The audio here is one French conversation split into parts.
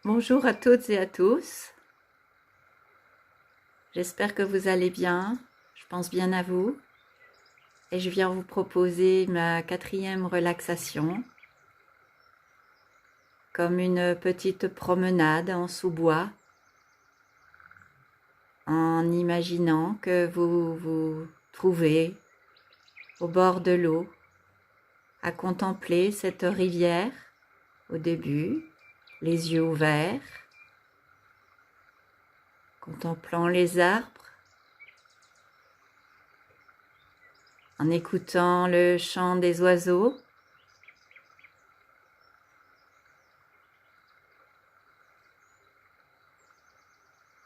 Bonjour à toutes et à tous. J'espère que vous allez bien. Je pense bien à vous. Et je viens vous proposer ma 4e relaxation, comme une petite promenade en sous-bois, en imaginant que vous vous trouvez au bord de l'eau, à contempler cette rivière au début, les yeux ouverts, contemplant les arbres, en écoutant le chant des oiseaux,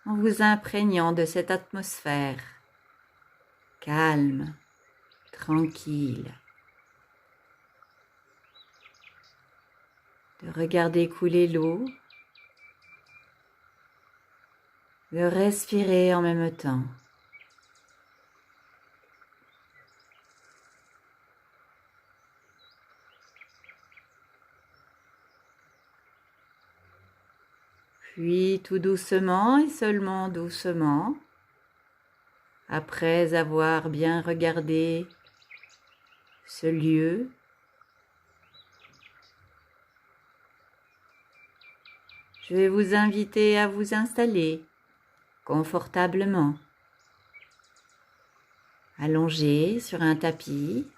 en vous imprégnant de cette atmosphère calme, tranquille, de regarder couler l'eau, de respirer en même temps. Puis tout doucement et seulement doucement, après avoir bien regardé ce lieu, je vais vous inviter à vous installer confortablement, allongé sur un tapis,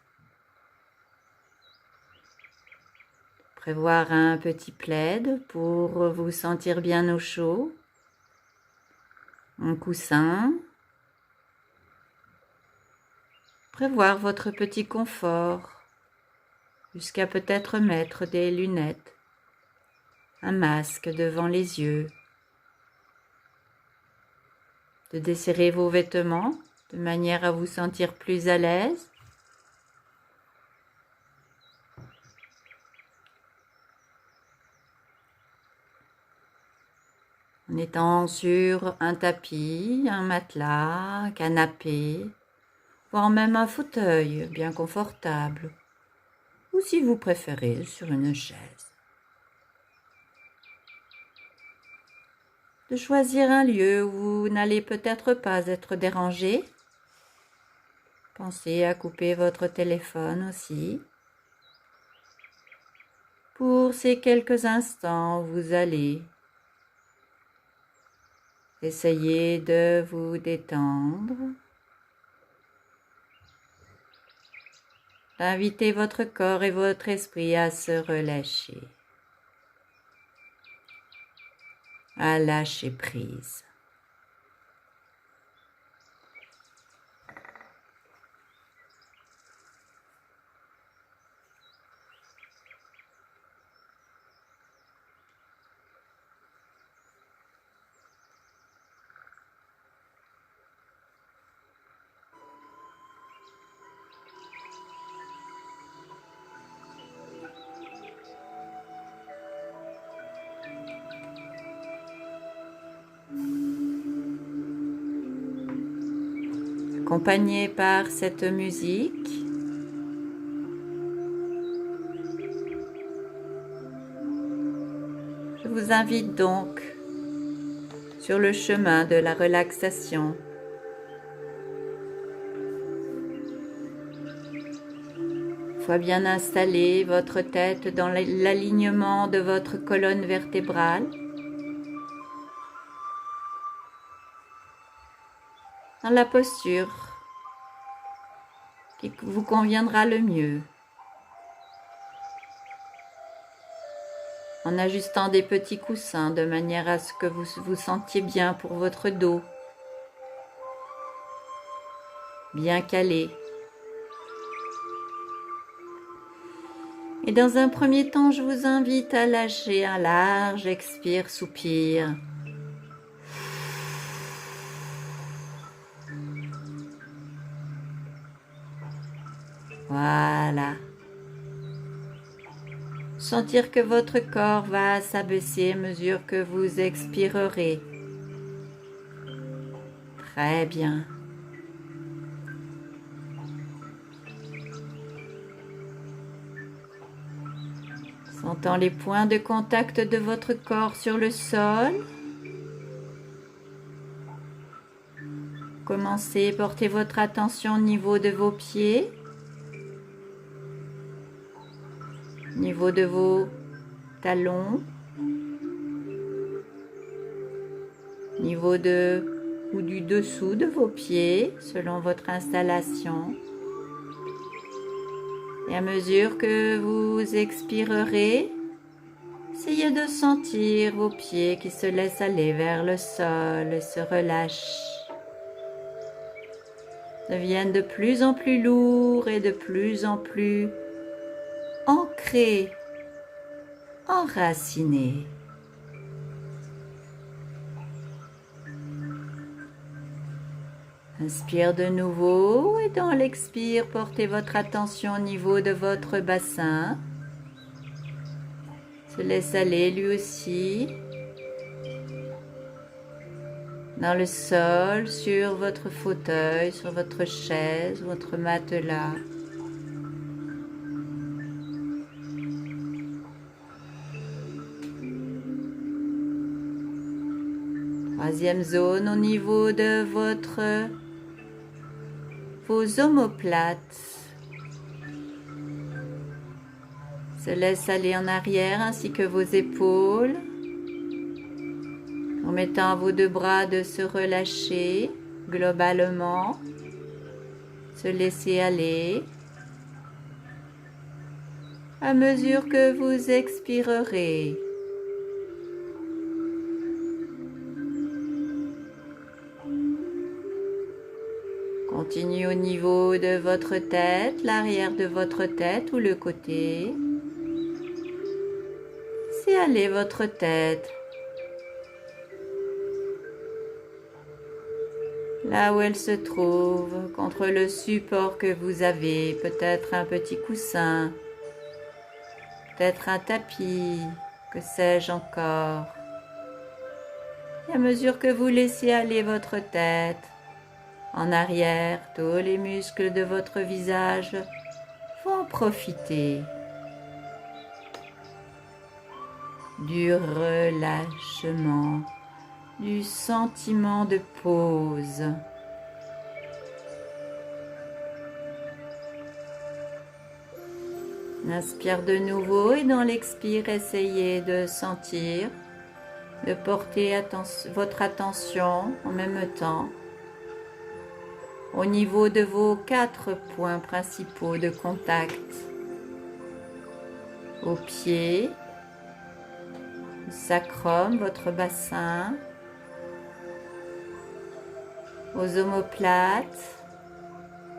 prévoir un petit plaid pour vous sentir bien au chaud, un coussin, prévoir votre petit confort, jusqu'à peut-être mettre des lunettes, un masque devant les yeux, de desserrer vos vêtements de manière à vous sentir plus à l'aise. En étant sur un tapis, un matelas, un canapé, voire même un fauteuil bien confortable, ou si vous préférez sur une chaise. De choisir un lieu où vous n'allez peut-être pas être dérangé. Pensez à couper votre téléphone aussi. Pour ces quelques instants, vous allez essayer de vous détendre, d'inviter votre corps et votre esprit à se relâcher, à lâcher prise. Accompagné par cette musique, je vous invite donc sur le chemin de la relaxation. Une fois bien installé, votre tête dans l'alignement de votre colonne vertébrale, dans la posture qui vous conviendra le mieux, en ajustant des petits coussins de manière à ce que vous vous sentiez bien pour votre dos, bien calé. Et dans un premier temps, je vous invite à lâcher un large expire, soupir. Voilà. Sentir que votre corps va s'abaisser à mesure que vous expirerez. Très bien. Sentant les points de contact de votre corps sur le sol. Commencez, portez votre attention au niveau de vos pieds, au niveau de vos talons, au niveau ou du dessous de vos pieds, selon votre installation. Et à mesure que vous expirerez, essayez de sentir vos pieds qui se laissent aller vers le sol et se relâchent. Deviennent de plus en plus lourds et de plus en plus ancrés, enracinés. Inspire de nouveau et dans l'expire, portez votre attention au niveau de votre bassin. Se laisse aller lui aussi. Dans le sol, sur votre fauteuil, sur votre chaise, votre matelas. Troisième zone au niveau de vos omoplates. Se laisse aller en arrière ainsi que vos épaules. Permettant à vos deux bras de se relâcher globalement, se laisser aller. À mesure que vous expirerez, continue au niveau de votre tête, l'arrière de votre tête ou le côté. Laissez aller votre tête. Là où elle se trouve, contre le support que vous avez, peut-être un petit coussin, peut-être un tapis, que sais-je encore. Et à mesure que vous laissez aller votre tête, en arrière, tous les muscles de votre visage vont profiter du relâchement, du sentiment de pause. Inspire de nouveau et dans l'expire, essayez de sentir, de porter votre attention en même temps au niveau de vos 4 points principaux de contact. Aux pieds, le sacrum, votre bassin, aux omoplates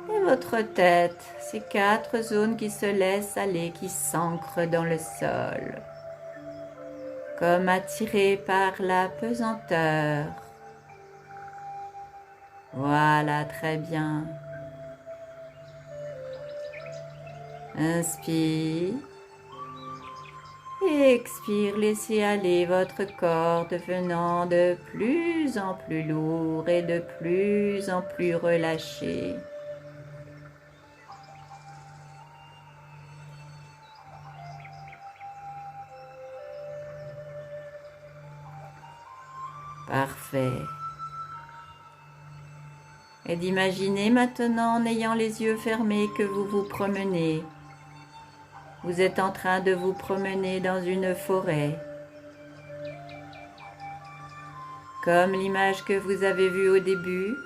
et votre tête, ces 4 zones qui se laissent aller, qui s'ancrent dans le sol, comme attirées par la pesanteur. Voilà, très bien. Inspire. Et expire, laissez aller votre corps devenant de plus en plus lourd et de plus en plus relâché. Parfait. Et d'imaginer maintenant, en ayant les yeux fermés, que vous vous promenez. Vous êtes en train de vous promener dans une forêt. Comme l'image que vous avez vue au début,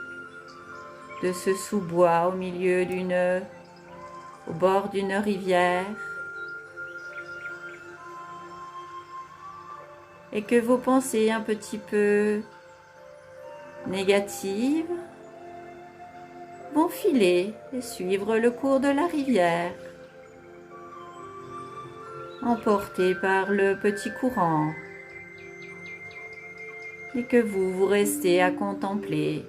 de ce sous-bois au bord d'une rivière. Et que vos pensées un petit peu négatives vont filer et suivre le cours de la rivière, emporté par le petit courant, et que vous restez à contempler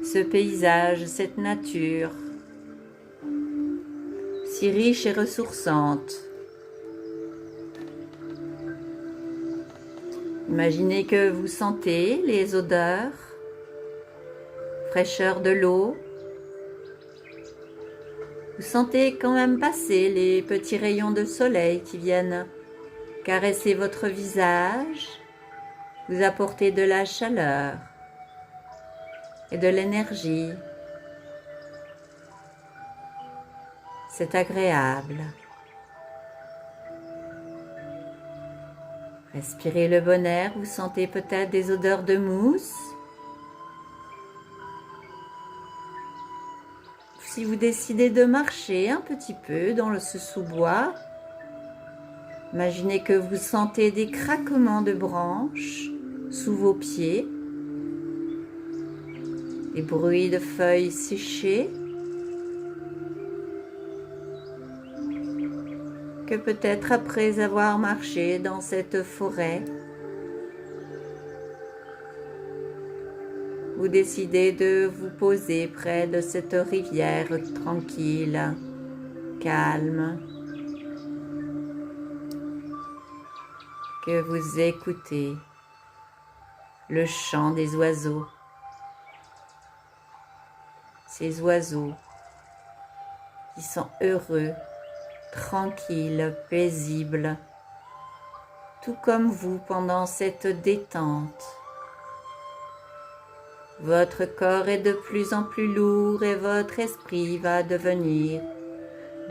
ce paysage, cette nature si riche et ressourçante. Imaginez que vous sentez les odeurs, fraîcheur de l'eau. Vous sentez quand même passer les petits rayons de soleil qui viennent caresser votre visage, vous apporter de la chaleur et de l'énergie. C'est agréable. Respirez le bon air, vous sentez peut-être des odeurs de mousse. Si vous décidez de marcher un petit peu dans ce sous-bois, imaginez que vous sentez des craquements de branches sous vos pieds, des bruits de feuilles séchées, que peut-être après avoir marché dans cette forêt, vous décidez de vous poser près de cette rivière tranquille, calme, que vous écoutez le chant des oiseaux. Ces oiseaux qui sont heureux, tranquilles, paisibles, tout comme vous pendant cette détente. Votre corps est de plus en plus lourd et votre esprit va devenir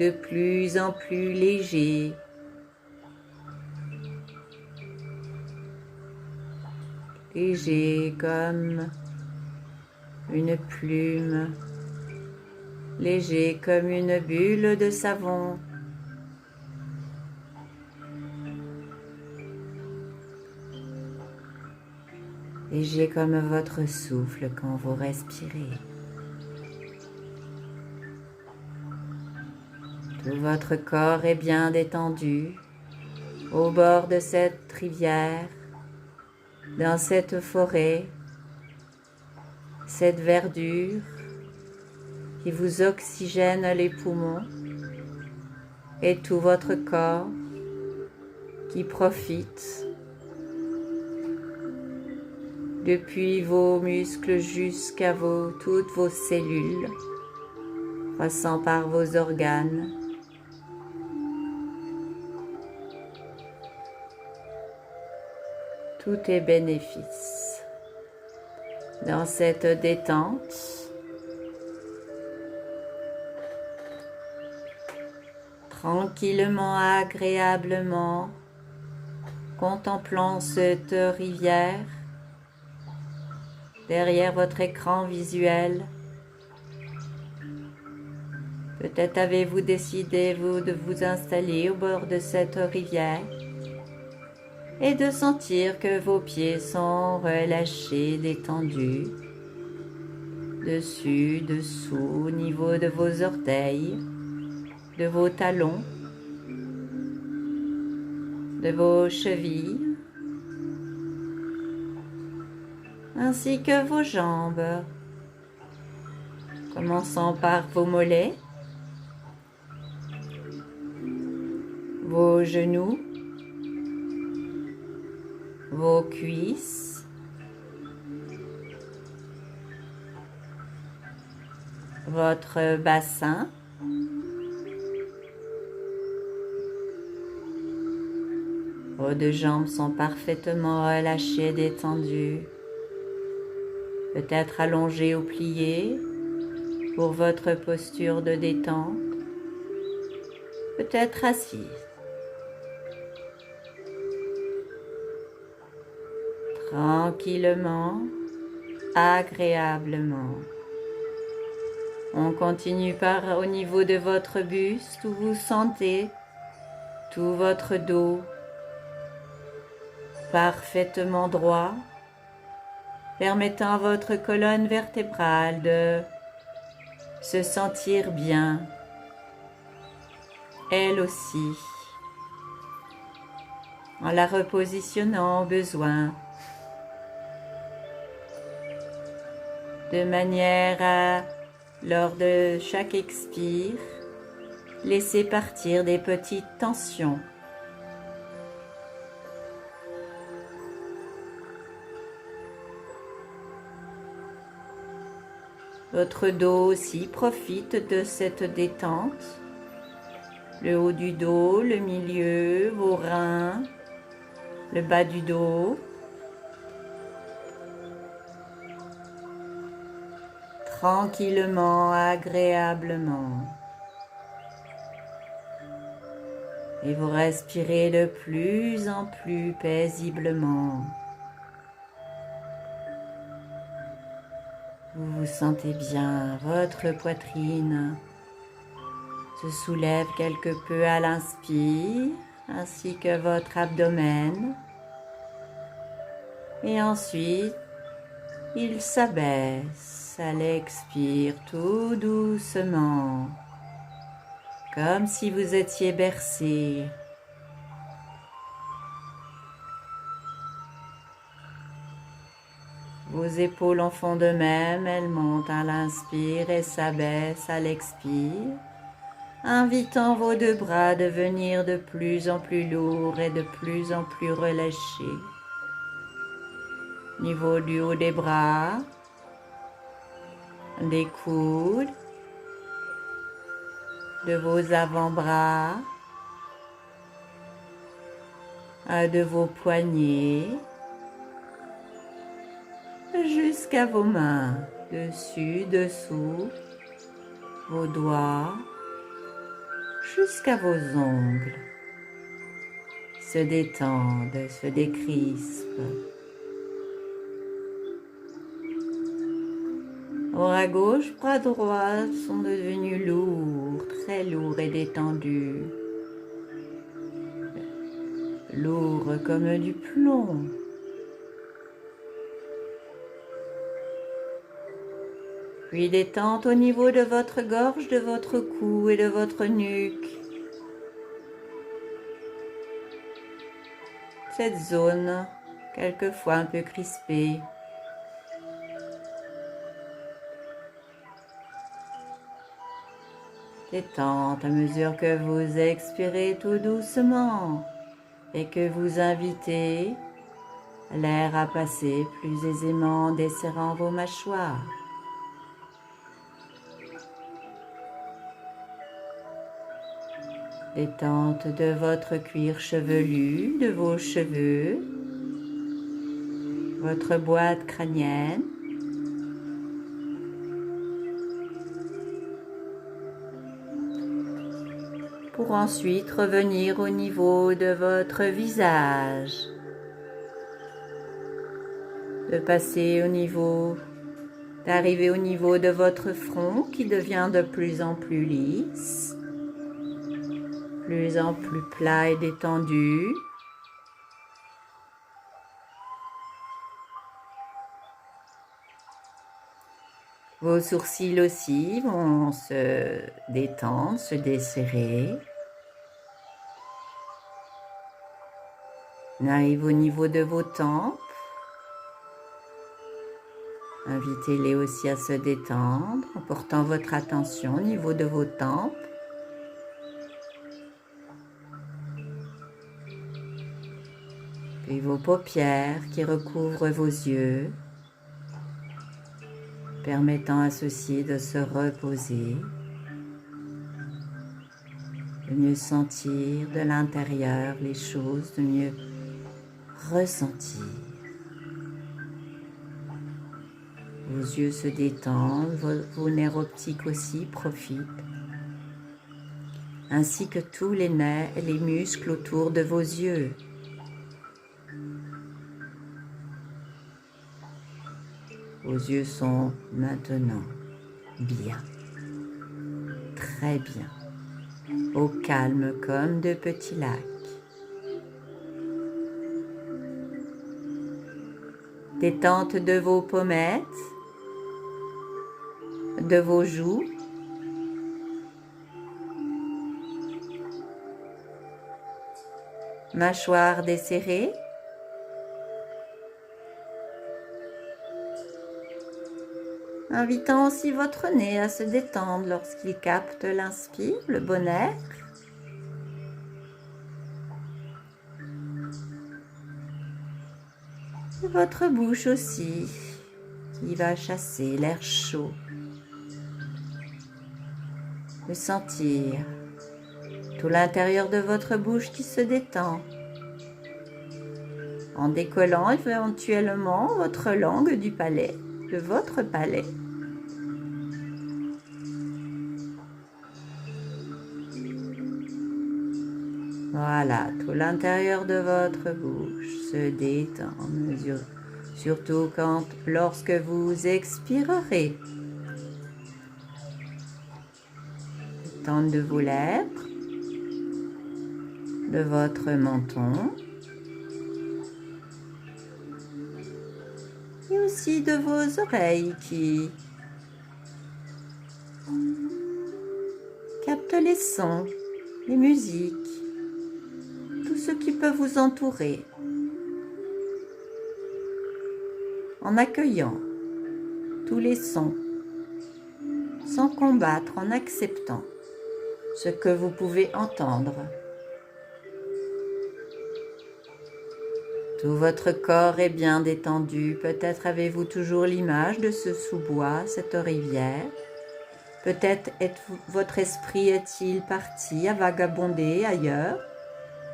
de plus en plus léger. Léger comme une plume, léger comme une bulle de savon. Léger comme votre souffle quand vous respirez. Tout votre corps est bien détendu au bord de cette rivière, dans cette forêt, cette verdure qui vous oxygène les poumons et tout votre corps qui profite depuis vos muscles jusqu'à toutes vos cellules, passant par vos organes. Tout est bénéfice. Dans cette détente, tranquillement, agréablement, contemplant cette rivière derrière votre écran visuel. Peut-être avez-vous décidé de vous installer au bord de cette rivière et de sentir que vos pieds sont relâchés, détendus, dessus, dessous, au niveau de vos orteils, de vos talons, de vos chevilles, ainsi que vos jambes, commençant par vos mollets, vos genoux, vos cuisses, votre bassin, vos deux jambes sont parfaitement relâchées, détendues, peut-être allongées ou pliées pour votre posture de détente, peut-être assise. Tranquillement, agréablement. On continue par au niveau de votre buste où vous sentez tout votre dos parfaitement droit, permettant à votre colonne vertébrale de se sentir bien, elle aussi, en la repositionnant au besoin, de manière à, lors de chaque expire, laisser partir des petites tensions. Votre dos aussi profite de cette détente. Le haut du dos, le milieu, vos reins, le bas du dos. Tranquillement, agréablement. Et vous respirez de plus en plus paisiblement. Vous vous sentez bien, votre poitrine se soulève quelque peu à l'inspire, ainsi que votre abdomen. Et ensuite, il s'abaisse à l'expire tout doucement, comme si vous étiez bercé. Vos épaules en font de même, elles montent à l'inspire et s'abaissent à l'expire, invitant vos deux bras à devenir de plus en plus lourds et de plus en plus relâchés. Niveau du haut des bras, des coudes, de vos avant-bras, de vos poignets, jusqu'à vos mains, dessus, dessous, vos doigts, jusqu'à vos ongles, se détendent, se décrispent. Bras gauche, bras droit sont devenus lourds, très lourds et détendus. Lourds comme du plomb. Puis détente au niveau de votre gorge, de votre cou et de votre nuque. Cette zone, quelquefois un peu crispée. Détente à mesure que vous expirez tout doucement et que vous invitez l'air à passer plus aisément en desserrant vos mâchoires. Détente de votre cuir chevelu, de vos cheveux, votre boîte crânienne. Pour ensuite revenir au niveau de votre visage. D'arriver au niveau de votre front qui devient de plus en plus lisse. Plus en plus plat et détendu. Vos sourcils aussi vont se détendre, se desserrer. On arrive au niveau de vos tempes. Invitez-les aussi à se détendre en portant votre attention au niveau de vos tempes. Puis vos paupières qui recouvrent vos yeux, permettant à ceux-ci de se reposer, de mieux sentir de l'intérieur les choses, de mieux ressentir. Vos yeux se détendent, vos nerfs optiques aussi profitent, ainsi que tous les nerfs et les muscles autour de vos yeux. Vos yeux sont maintenant bien, très bien, au calme comme de petits lacs. Détente de vos pommettes, de vos joues, mâchoire desserrée, invitant aussi votre nez à se détendre lorsqu'il capte l'inspire, le bon air. Et votre bouche aussi, qui va chasser l'air chaud de sentir tout l'intérieur de votre bouche qui se détend, en décollant éventuellement votre langue du palais, de votre palais. Voilà, tout l'intérieur de votre bouche se détend, surtout lorsque vous expirerez. Détente de vos lèvres, de votre menton et aussi de vos oreilles qui captent les sons, les musiques, tout ce qui peut vous entourer, en accueillant tous les sons, sans combattre, en acceptant ce que vous pouvez entendre. Tout votre corps est bien détendu. Peut-être avez-vous toujours l'image de ce sous-bois, cette rivière. Peut-être votre esprit est-il parti à vagabonder ailleurs.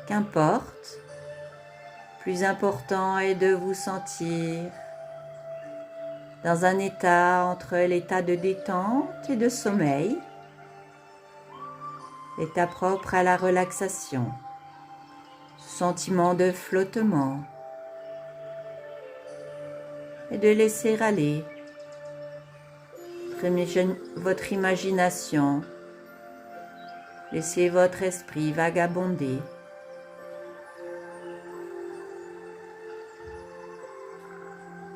Qu'importe. Plus important est de vous sentir dans un état entre l'état de détente et de sommeil, l'état propre à la relaxation, ce sentiment de flottement, et de laisser aller votre imagination, laissez votre esprit vagabonder.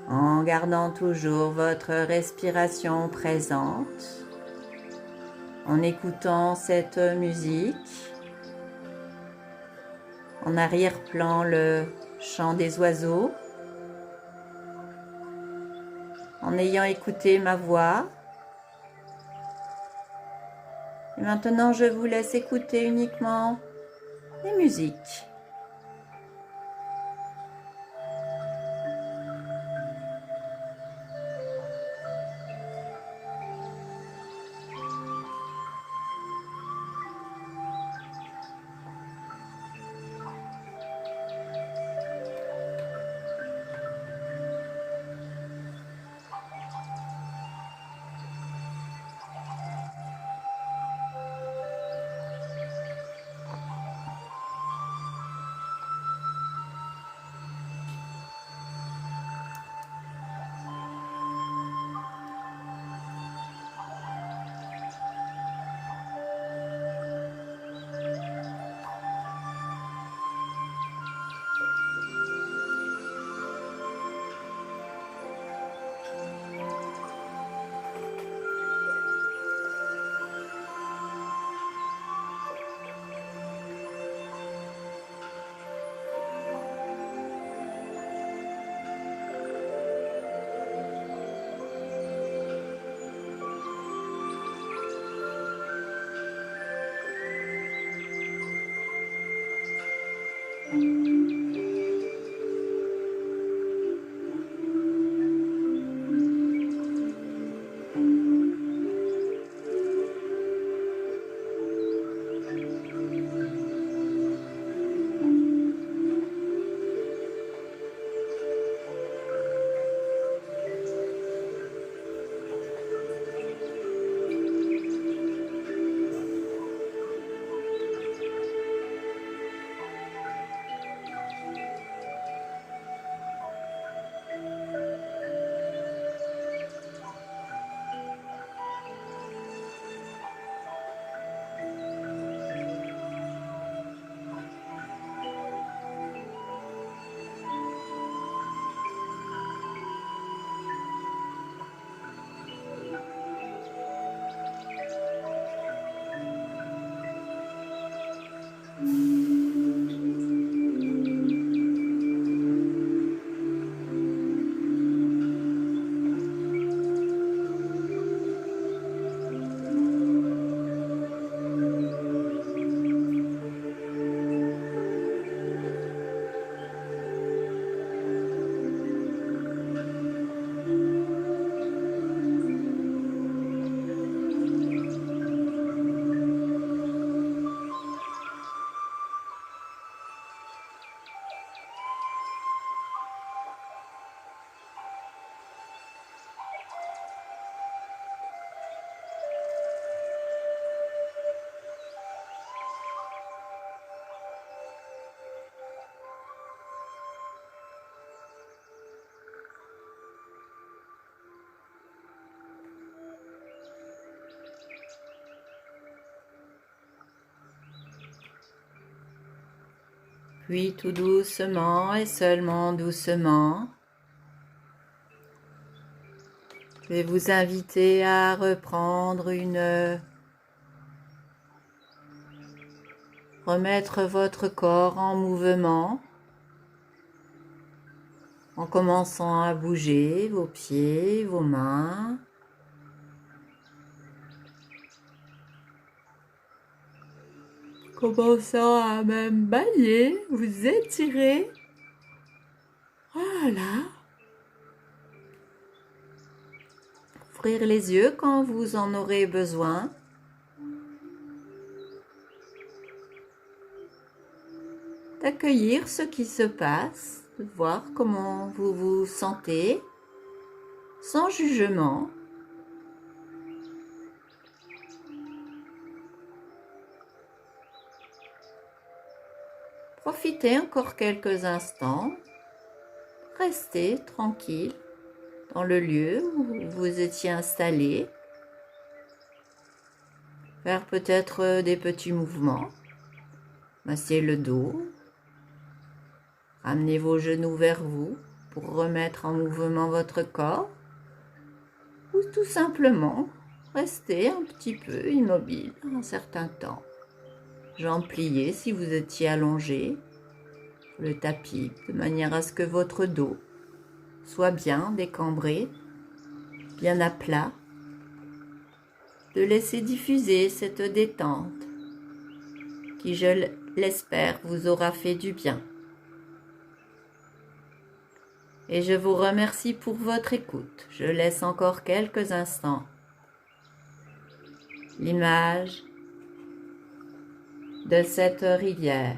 En gardant toujours votre respiration présente, en écoutant cette musique, en arrière-plan le chant des oiseaux, en ayant écouté ma voix. Et maintenant, je vous laisse écouter uniquement les musiques. Puis tout doucement et seulement doucement, je vais vous inviter à reprendre remettre votre corps en mouvement en commençant à bouger vos pieds, vos mains. Commençant à même bailler, vous étirez. Voilà. Ouvrir les yeux quand vous en aurez besoin. D'accueillir ce qui se passe, de voir comment vous vous sentez, sans jugement. Profitez encore quelques instants, restez tranquille dans le lieu où vous étiez installé. Faire peut-être des petits mouvements, massez le dos, ramenez vos genoux vers vous pour remettre en mouvement votre corps, ou tout simplement restez un petit peu immobile un certain temps. Jambes pliées si vous étiez allongé sur le tapis, de manière à ce que votre dos soit bien décambré, bien à plat. De laisser diffuser cette détente qui, je l'espère, vous aura fait du bien. Et je vous remercie pour votre écoute. Je laisse encore quelques instants l'image de cette rivière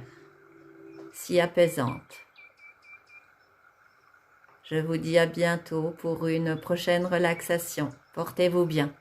si apaisante. Je vous dis à bientôt pour une prochaine relaxation. Portez-vous bien.